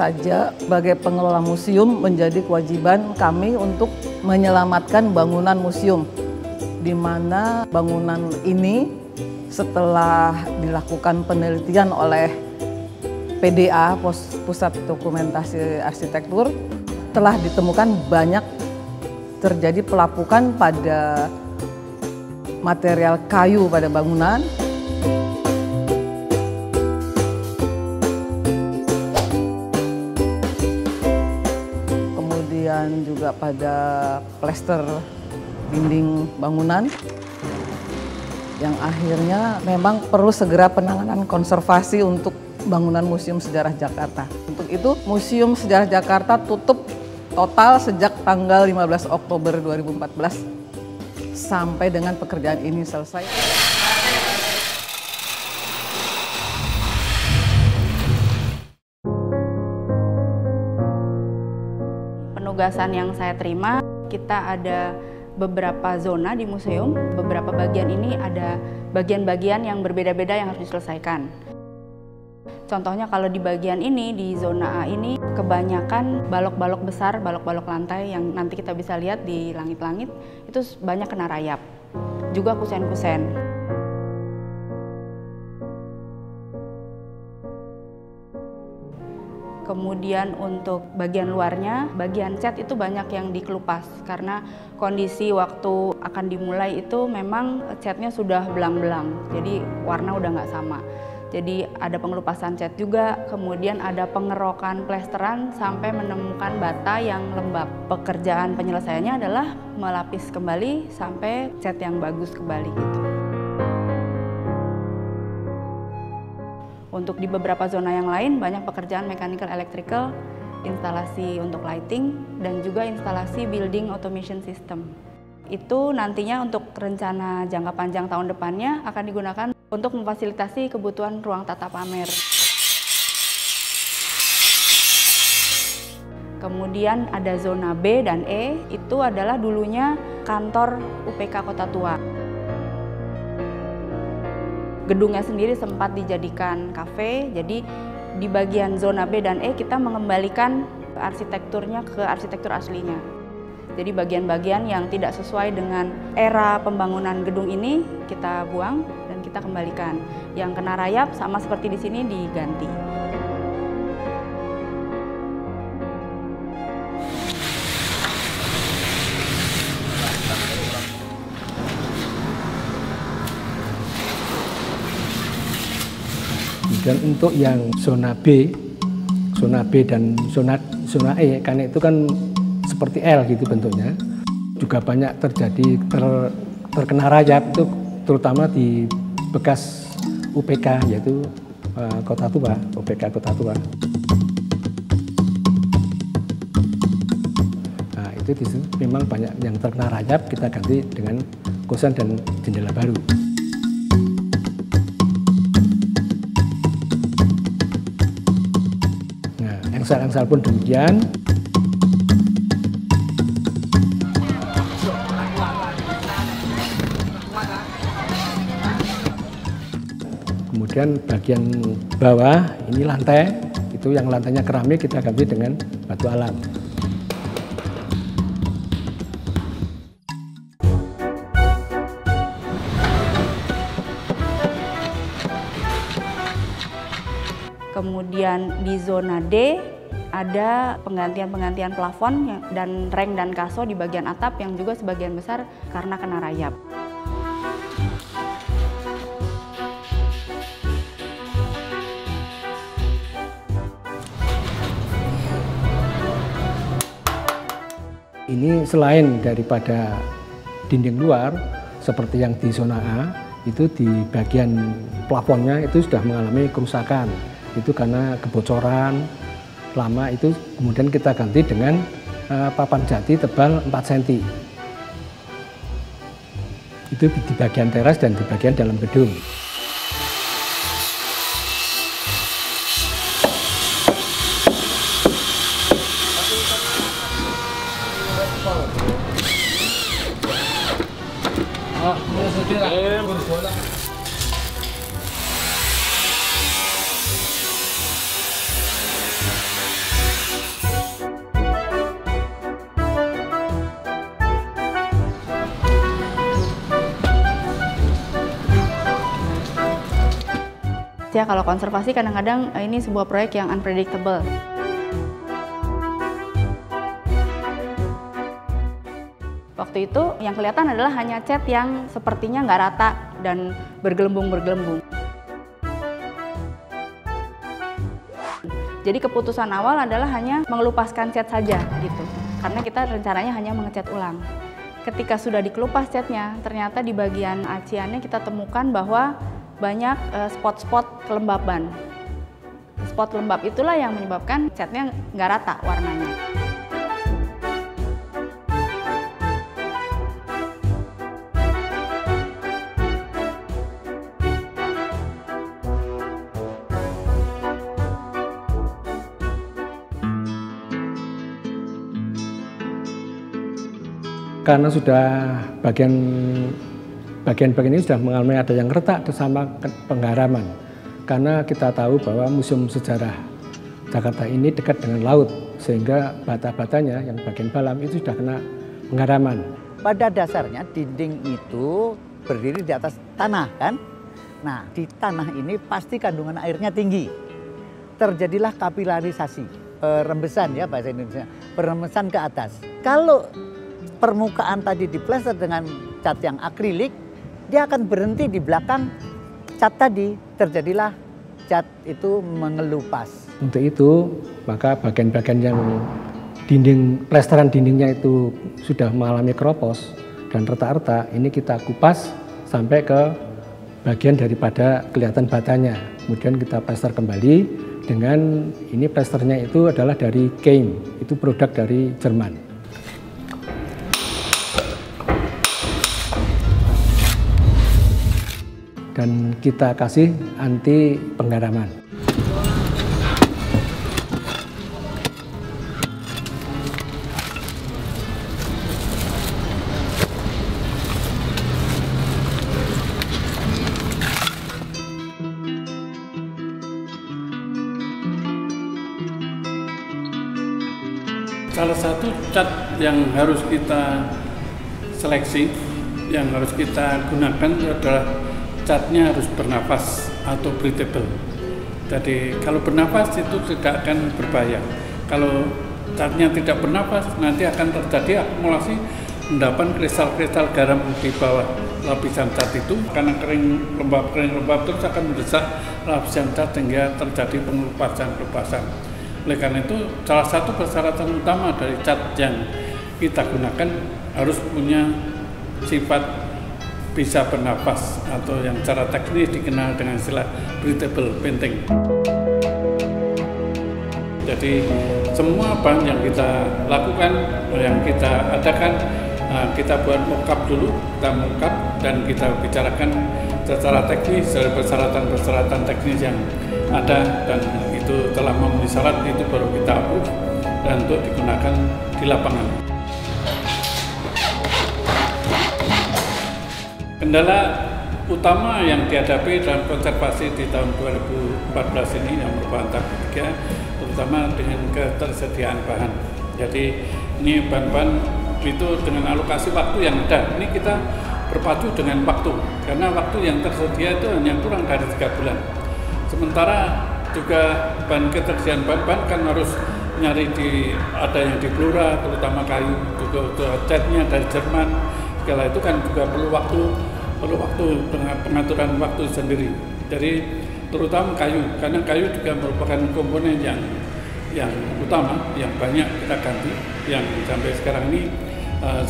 saja sebagai pengelola museum menjadi kewajiban kami untuk menyelamatkan bangunan museum, di mana bangunan ini setelah dilakukan penelitian oleh PDA, Pusat Dokumentasi Arsitektur, telah ditemukan banyak terjadi pelapukan pada material kayu pada bangunan. Kemudian juga pada plester dinding bangunan yang akhirnya memang perlu segera penanganan konservasi untuk bangunan Museum Sejarah Jakarta. Untuk itu, Museum Sejarah Jakarta tutup total sejak tanggal 15 Oktober 2014 sampai dengan pekerjaan ini selesai. Penugasan yang saya terima, kita ada beberapa zona di museum, beberapa bagian ini ada bagian-bagian yang berbeda-beda yang harus diselesaikan. Contohnya kalau di bagian ini, di zona A ini, kebanyakan balok-balok besar, balok-balok lantai yang nanti kita bisa lihat di langit-langit, itu banyak kena rayap. Juga kusen-kusen. Kemudian untuk bagian luarnya, bagian cat itu banyak yang dikelupas karena kondisi waktu akan dimulai itu memang catnya sudah belang-belang, jadi warna udah nggak sama. Jadi ada pengelupasan cat juga, kemudian ada pengerokan plesteran sampai menemukan bata yang lembab. Pekerjaan penyelesaiannya adalah melapis kembali sampai cat yang bagus kembali gitu. Untuk di beberapa zona yang lain banyak pekerjaan mechanical electrical, instalasi untuk lighting, dan juga instalasi building automation system. Itu nantinya untuk rencana jangka panjang tahun depannya akan digunakan untuk memfasilitasi kebutuhan ruang tata pamer. Kemudian ada zona B dan E, itu adalah dulunya kantor UPK Kota Tua. Gedungnya sendiri sempat dijadikan kafe, jadi di bagian zona B dan E kita mengembalikan arsitekturnya ke arsitektur aslinya. Jadi bagian-bagian yang tidak sesuai dengan era pembangunan gedung ini kita buang dan kita kembalikan. Yang kena rayap sama seperti di sini diganti. Dan untuk yang zona B dan zona E, karena itu kan seperti L gitu bentuknya, juga banyak terjadi terkena rayap, itu terutama di bekas UPK, yaitu Kota Tua, UPK Kota Tua. Nah, itu di situ memang banyak yang terkena rayap, kita ganti dengan kosan dan jendela baru. Engsel-engsel pun demikian. Kemudian bagian bawah ini lantai, itu yang lantainya keramik kita ganti dengan batu alam. Kemudian di zona D ada penggantian plafon dan reng dan kaso di bagian atap yang juga sebagian besar karena kena rayap. Ini selain daripada dinding luar seperti yang di zona A, itu di bagian plafonnya itu sudah mengalami kerusakan. Itu karena kebocoran lama, itu kemudian kita ganti dengan papan jati tebal 4 cm. Itu di bagian teras dan di bagian dalam gedung. Ya, kalau konservasi kadang-kadang ini sebuah proyek yang unpredictable. Waktu itu yang kelihatan adalah hanya cat yang sepertinya nggak rata dan bergelembung-bergelembung. Jadi keputusan awal adalah hanya mengelupaskan cat saja gitu, karena kita rencananya hanya mengecat ulang. Ketika sudah dikelupas catnya, ternyata di bagian aciannya kita temukan bahwa banyak spot-spot kelembaban. Spot lembab itulah yang menyebabkan catnya nggak rata warnanya. Karena sudah bagian ini sudah mengalami ada yang retak sama penggaraman. Karena kita tahu bahwa Museum Sejarah Jakarta ini dekat dengan laut, sehingga bata-batanya yang bagian dalam itu sudah kena penggaraman. Pada dasarnya dinding itu berdiri di atas tanah kan? Nah, di tanah ini pasti kandungan airnya tinggi. Terjadilah kapilarisasi, perembesan ya bahasa Indonesia, perembesan ke atas. Kalau permukaan tadi diplester dengan cat yang akrilik, dia akan berhenti di belakang cat tadi, terjadilah cat itu mengelupas. Untuk itu, maka bagian-bagian yang plesteran dindingnya itu sudah mengalami keropos dan retak-retak, ini kita kupas sampai ke bagian daripada kelihatan batanya. Kemudian kita plester kembali dengan ini plesternya itu adalah dari Keim, itu produk dari Jerman. Dan kita kasih anti penggaraman. Salah satu cat yang harus kita seleksi, yang harus kita gunakan adalah catnya harus bernafas atau breathable. Jadi kalau bernafas itu tidak akan berbahaya. Kalau catnya tidak bernafas, nanti akan terjadi akumulasi endapan kristal-kristal garam di bawah lapisan cat itu. Karena kering lembab terus akan mendesak lapisan cat sehingga terjadi pengelupasan. Oleh karena itu, salah satu persyaratan utama dari cat yang kita gunakan harus punya sifat bisa bernafas atau yang secara teknis dikenal dengan istilah breathable painting. Jadi semua bahan yang kita lakukan, yang kita adakan, kita buat mock-up dulu, kita mock-up dan kita bicarakan secara teknis dari persyaratan teknis yang ada dan itu telah memenuhi syarat, itu baru kita approve dan untuk digunakan di lapangan. Kendala utama yang dihadapi dalam konservasi di tahun 2014 ini yang merupakan tahap ketiga, terutama dengan ketersediaan bahan. Jadi ini bahan-bahan itu dengan alokasi waktu yang ada. Ini kita berpacu dengan waktu, karena waktu yang tersedia itu hanya kurang dari 3 bulan. Sementara juga bahan ketersediaan bahan-bahan kan harus nyari ada yang di Blora, terutama kayu, juga catnya dari Jerman. Segala itu kan juga perlu waktu dengan pengaturan waktu sendiri. Jadi terutama kayu, karena kayu juga merupakan komponen yang utama, yang banyak kita ganti, yang sampai sekarang ini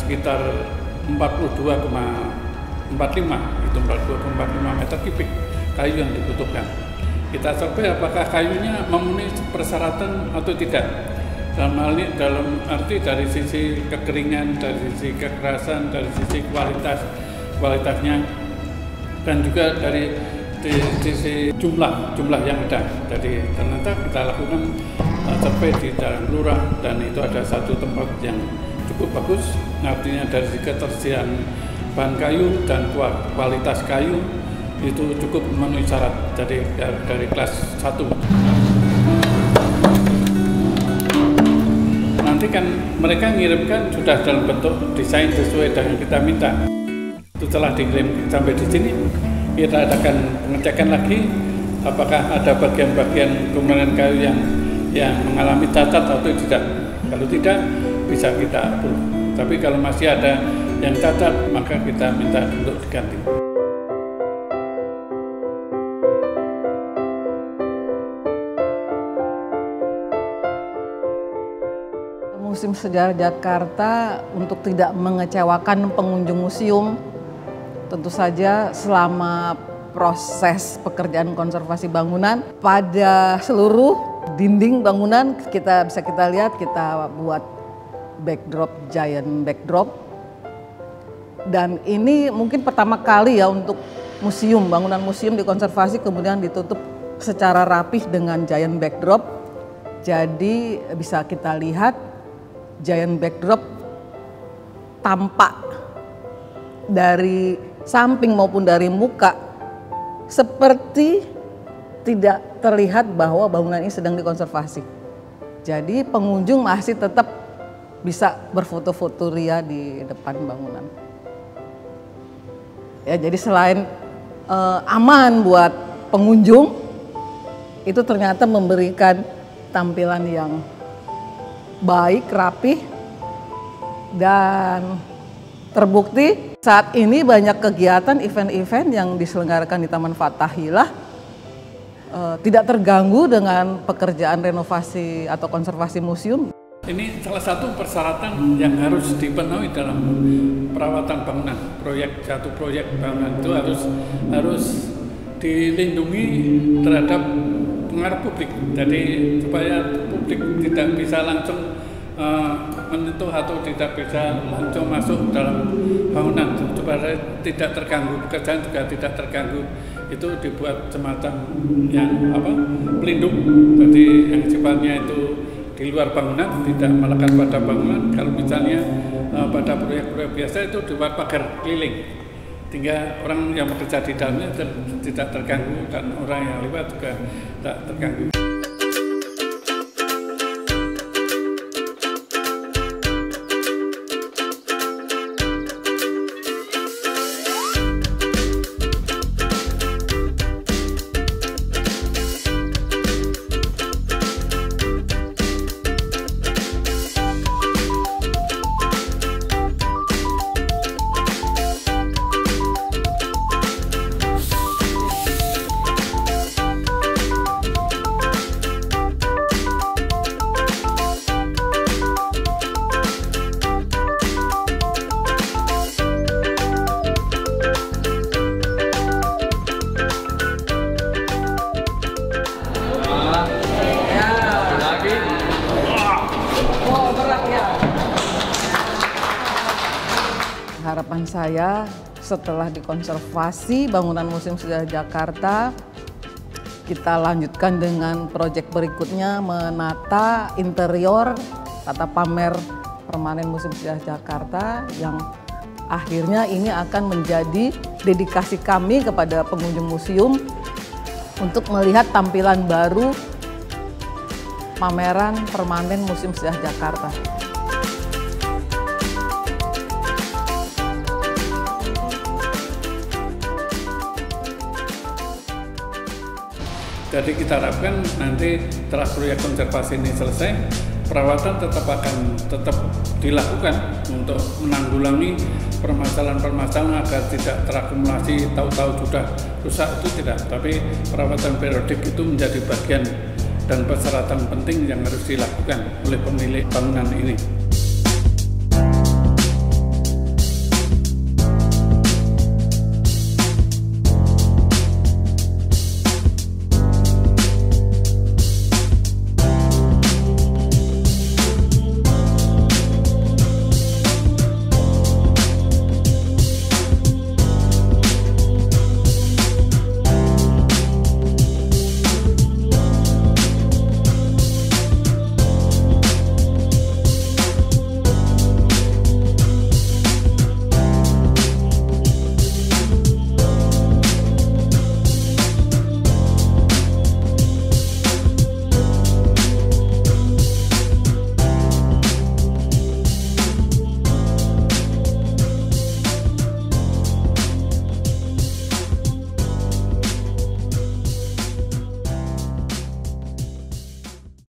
sekitar 42,45 itu 42,45 meter kubik kayu yang dibutuhkan. Kita survei apakah kayunya memenuhi persyaratan atau tidak. Dalam hal ini dalam arti dari sisi kekeringan, dari sisi kekerasan, dari sisi kualitasnya, dan juga dari sisi jumlah yang ada. Jadi ternyata kita lakukan survei di dalam Lurah dan itu ada satu tempat yang cukup bagus, artinya dari sisi ketersediaan bahan kayu dan kualitas kayu itu cukup memenuhi syarat, jadi dari kelas 1. Nanti kan mereka mengirimkan sudah dalam bentuk desain sesuai dengan kita minta. Setelah dikirim sampai di sini, kita adakan pengecekan lagi apakah ada bagian-bagian komponen kayu yang mengalami cacat atau tidak. Kalau tidak, bisa kita approve. Tapi kalau masih ada yang cacat, maka kita minta untuk diganti. Museum Sejarah Jakarta untuk tidak mengecewakan pengunjung museum, tentu saja selama proses pekerjaan konservasi bangunan pada seluruh dinding bangunan bisa kita lihat, kita buat backdrop, giant backdrop. Dan ini mungkin pertama kali ya untuk museum, bangunan museum dikonservasi kemudian ditutup secara rapih dengan giant backdrop. Jadi bisa kita lihat giant backdrop tampak dari samping maupun dari muka seperti tidak terlihat bahwa bangunan ini sedang dikonservasi. Jadi pengunjung masih tetap bisa berfoto-foto ria di depan bangunan. Ya, jadi selain aman buat pengunjung, itu ternyata memberikan tampilan yang baik, rapih, dan terbukti saat ini banyak kegiatan event-event yang diselenggarakan di Taman Fathahillah tidak terganggu dengan pekerjaan renovasi atau konservasi museum. Ini salah satu persyaratan yang harus dipenuhi dalam perawatan bangunan. Satu proyek bangunan itu harus dilindungi terhadap pengaruh publik. Jadi supaya publik tidak bisa langsung menyentuh atau tidak bisa langsung masuk dalam bangunan, supaya tidak terganggu, pekerjaan juga tidak terganggu. Itu dibuat semacam yang pelindung, jadi yang sifatnya itu di luar bangunan, tidak melekat pada bangunan. Kalau misalnya pada proyek-proyek biasa itu dibuat pagar keliling, sehingga orang yang bekerja di dalamnya tidak terganggu dan orang yang lewat juga tidak terganggu. Harapan saya setelah dikonservasi bangunan Museum Sejarah Jakarta, kita lanjutkan dengan proyek berikutnya menata interior tata pamer permanen Museum Sejarah Jakarta yang akhirnya ini akan menjadi dedikasi kami kepada pengunjung museum untuk melihat tampilan baru pameran permanen Museum Sejarah Jakarta. Jadi kita harapkan nanti setelah proyek konservasi ini selesai, perawatan tetap dilakukan untuk menanggulangi permasalahan-permasalahan agar tidak terakumulasi tahu-tahu sudah rusak, itu tidak. Tapi perawatan periodik itu menjadi bagian dan persyaratan penting yang harus dilakukan oleh pemilik bangunan ini.